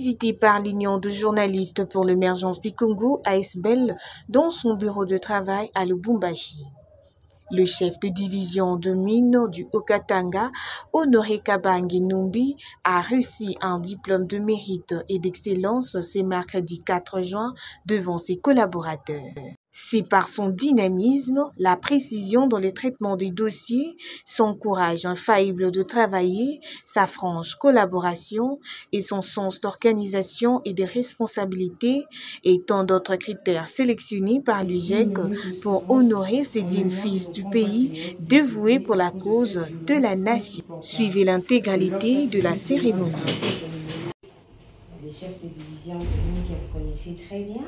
visité par l'Union de journalistes pour l'émergence du Congo, ASBEL, dans son bureau de travail à Lubumbashi. Le chef de division de mines du Haut-Katanga, Honoré Kabange Numbi, a reçu un diplôme de mérite et d'excellence ce mercredi 4 juin devant ses collaborateurs. C'est par son dynamisme, la précision dans le traitement des dossiers, son courage infaillible de travailler, sa franche collaboration et son sens d'organisation et de responsabilité et tant d'autres critères sélectionnés par l'UJEC pour honorer ces dignes fils du pays dévoués pour la cause de la nation. Suivez l'intégralité de la cérémonie. Les chefs de division que vous connaissez très bien,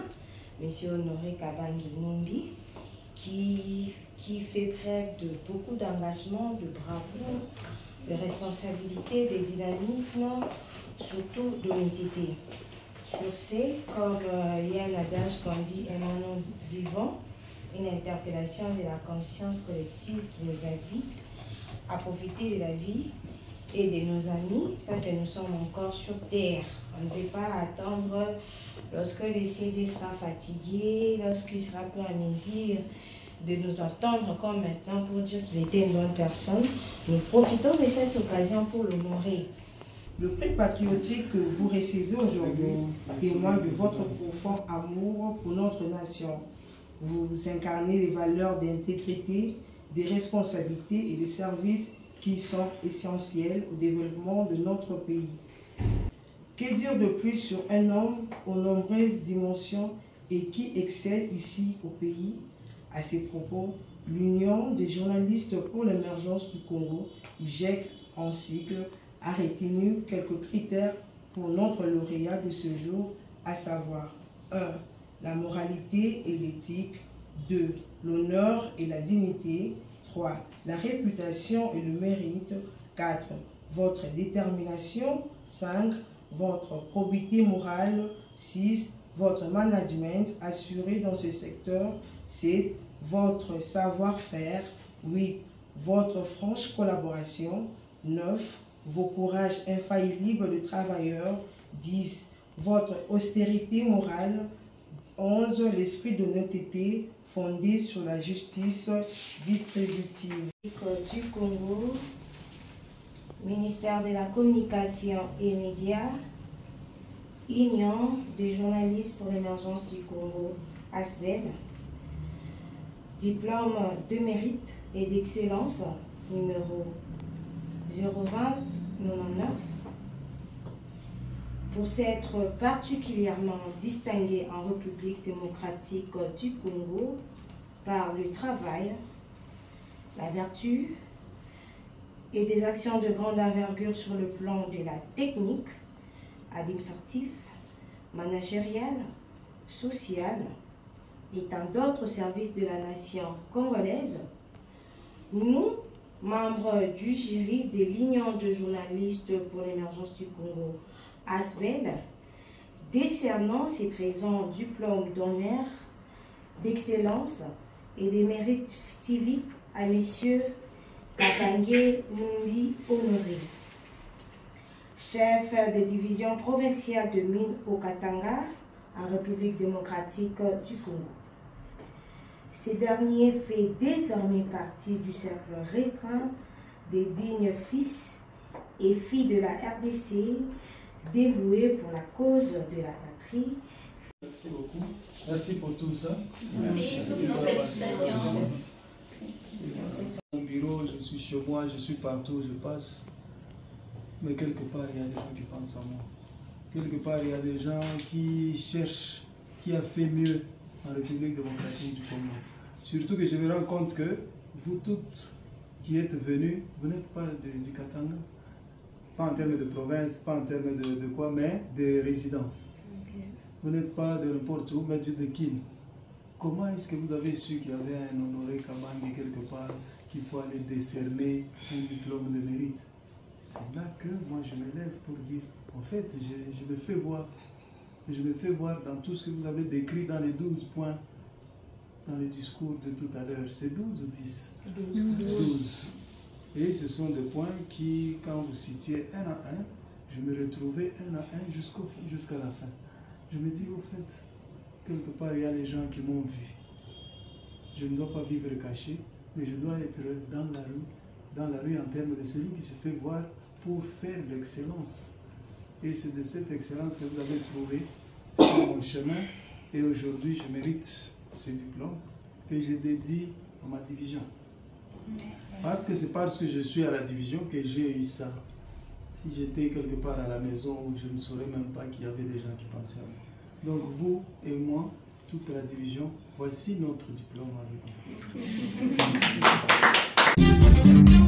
M. Honoré Kabange Numbi, qui fait preuve de beaucoup d'engagement, de bravoure, de responsabilité, de dynamisme, surtout d'honnêteté. Sur ce, comme il y a un adage qu'on dit émanant vivant, une interpellation de la conscience collective qui nous invite à profiter de la vie et de nos amis tant que nous sommes encore sur terre. On ne peut pas attendre lorsque le CD sera fatigué, lorsqu'il sera plus à mesure de nous entendre comme maintenant pour dire qu'il était une bonne personne. Nous profitons de cette occasion pour l'honorer. Le prix patriotique que vous recevez aujourd'hui témoigne de votre profond amour pour notre nation. Vous incarnez les valeurs d'intégrité, de responsabilité et de service qui sont essentiels au développement de notre pays. Que dire de plus sur un homme aux nombreuses dimensions et qui excelle ici au pays? À ces propos, l'Union des journalistes pour l'émergence du Congo, UJEC en sigle, a retenu quelques critères pour notre lauréat de ce jour, à savoir 1. La moralité et l'éthique. 2. L'honneur et la dignité. 3. La réputation et le mérite. 4. Votre détermination. 5. Votre probité morale. 6. Votre management assuré dans ce secteur. 7. Votre savoir-faire. 8. Votre franche collaboration. 9. Vos courages infaillibles de travailleurs. 10. Votre austérité morale. 11. L'esprit d'honnêteté fondé sur la justice distributive. Du Congo, ministère de la Communication et Médias, Union des journalistes pour l'émergence du Congo, ASBEL, diplôme de mérite et d'excellence numéro 020-99, pour s'être particulièrement distingué en République démocratique du Congo par le travail, la vertu et des actions de grande envergure sur le plan de la technique, administratif, managérial, social et tant d'autres services de la nation congolaise. Nous, membres du jury de l'Union de journalistes pour l'émergence du Congo, ASBEL, décernant ces présents diplômes d'honneur, d'excellence et des mérites civiques à M. Kabange Numbi Honoré, chef de division provinciale de mines au Katanga, en République démocratique du Congo. Ce dernier fait désormais partie du cercle restreint des dignes fils et filles de la RDC dévoués pour la cause de la patrie. Merci beaucoup. Merci pour tout ça. Merci pour nos félicitations. Mon bureau, je suis chez moi, je suis partout, je passe. Mais quelque part, il y a des gens qui pensent à moi. Quelque part, il y a des gens qui cherchent qui a fait mieux en République démocratique du Congo. Surtout que je me rends compte que vous toutes qui êtes venues, vous n'êtes pas du Katanga. Pas en termes de province, pas en termes de quoi, mais de résidence. Okay. Vous n'êtes pas de n'importe où, mais de Kin. Comment est-ce que vous avez su qu'il y avait un Honoré Kabange quelque part, qu'il faut aller décerner un diplôme de mérite? C'est là que moi je me lève pour dire, en fait, je me fais voir. Je me fais voir dans tout ce que vous avez décrit dans les 12 points, dans le discours de tout à l'heure. C'est 12 ou 10? 12. Et ce sont des points qui, quand vous citiez un à un, Je me retrouvais un à un jusqu'à la fin. Je me dis, au fait, quelque part, il y a les gens qui m'ont vu. Je ne dois pas vivre caché, mais je dois être dans la rue en termes de celui qui se fait voir pour faire l'excellence. Et c'est de cette excellence que vous avez trouvé sur mon chemin. Et aujourd'hui, je mérite ce diplôme que je dédie à ma division. Parce que c'est parce que je suis à la division que j'ai eu ça. Si j'étais quelque part à la maison, je ne saurais même pas qu'il y avait des gens qui pensaient à moi. Donc vous et moi, toute la division, voici notre diplôme avec vous.